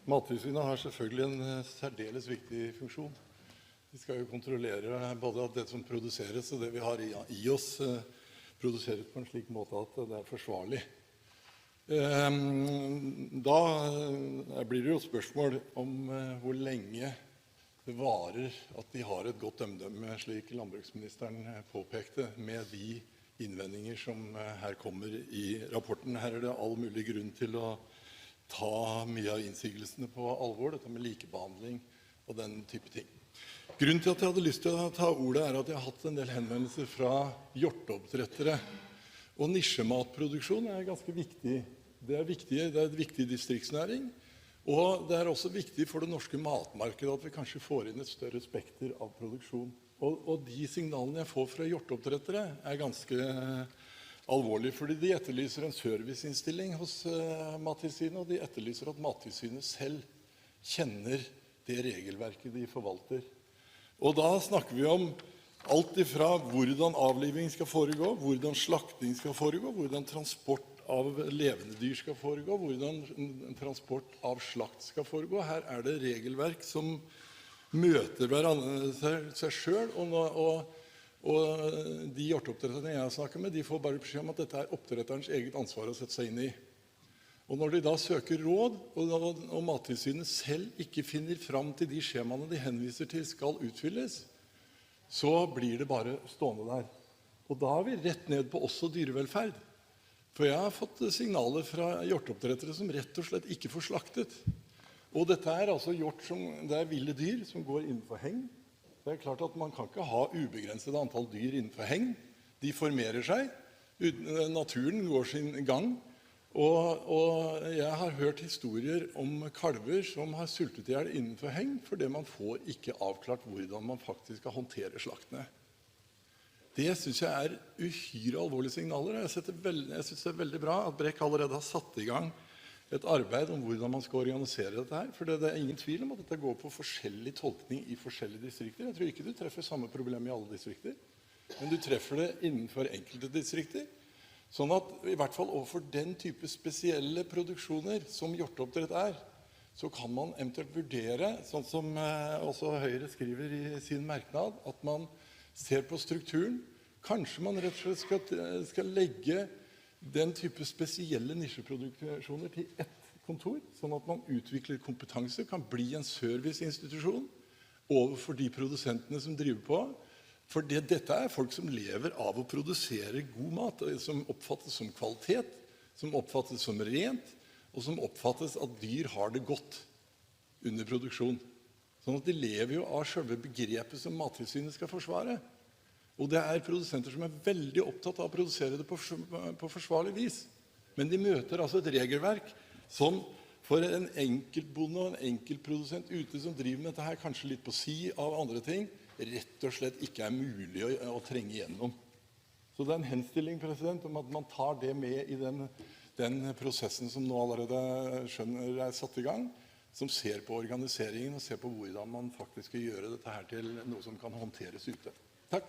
Mattilsynet har selvfølgelig en særdeles viktig funksjon. De skal jo kontrollere både at det som produseres og det vi har i oss, produseres på en slik måte at det er forsvarlig. Da blir det jo spørsmål om hvor lenge det varer at de har et godt omdømme, slik landbruksministeren påpekte, med de innvendinger som her kommer i rapporten. Her er det all mulig grunn til å ta mye av innsigelsene på alvor, dette med likebehandling og den type ting. Grunnen til at jeg hadde lyst til å ta ordet er at jeg har hatt en del henvendelser fra hjorteoppdrettere. Og nisjematproduksjon er ganske viktig. Det er et viktig distriktsnæring, og det er også viktig for det norske matmarkedet at vi kanskje får inn et større spekter av produksjon. Og de signalene jeg får fra hjorteoppdrettere er ganske alvorlig, fordi de etterlyser en serviceinnstilling hos Mattilsynet, og de etterlyser at Mattilsynet selv kjenner det regelverket de forvalter. Og da snakker vi om alt ifra hvordan avliving skal foregå, hvordan slakting skal foregå, hvordan transport av levende dyr skal foregå, hvordan transport av slakt skal foregå. Her er det regelverk som møter seg selv, og de hjorteoppdretterne jeg snakker med, de får bare beskjed om at dette er oppdretterens eget ansvar å sette seg inn i. Og når de da søker råd, og Mattilsynet selv ikke finner fram til de skjemaene de henviser til skal utfylles, så blir det bare stående der. Og da er vi rett ned på også dyrevelferd. For jeg har fått signaler fra hjorteoppdrettere som rett og slett ikke får slaktet. Og dette er altså det er ville dyr som går innenfor heng. Det er klart at man kan ikke ha ubegrenset antall dyr innenfor heng. De formerer seg. Naturen går sin gang. Og jeg har hørt historier om kalver som har sultet i hjel innenfor heng, fordi man får ikke avklart hvordan man faktisk skal håndtere slaktene. Det synes jeg er uhyre alvorlige signaler. Jeg synes det er veldig bra at Brekk allerede har satt i gang et arbeid om hvordan man skal organisere dette her. For det er ingen tvil om at dette går på forskjellig tolkning i forskjellige distrikter. Jeg tror ikke du treffer samme problem i alle distrikter, men du treffer det innenfor enkelte distrikter. Sånn at i hvert fall overfor den type spesielle produksjoner som hjorteoppdrett er, så kan man eventuelt vurdere, sånn som også Høyre skriver i sin merknad, at man ser på strukturen. Kanskje man rett og slett skal legge den type spesielle nisjeproduksjoner til ett kontor, sånn at man utvikler kompetanse, kan bli en serviceinstitusjon overfor de produsentene som driver på. For dette er folk som lever av å produsere god mat, som oppfattes som kvalitet, som oppfattes som rent, og som oppfattes at dyr har det godt under produksjon. Sånn at de lever jo av selve begrepet som Mattilsynet skal forsvare. Og det er produsenter som er veldig opptatt av å produsere det på forsvarlig vis. Men de møter altså et regelverk som for en enkeltbonde og en enkeltprodusent ute som driver med dette her, kanskje litt på si av andre ting, rett og slett ikke er mulig å trenge igjennom. Så det er en henstilling om at man tar det med i den prosessen som nå allerede skjønner er satt i gang, som ser på organiseringen og ser på hvordan man faktisk skal gjøre dette her til noe som kan håndteres ute. Takk.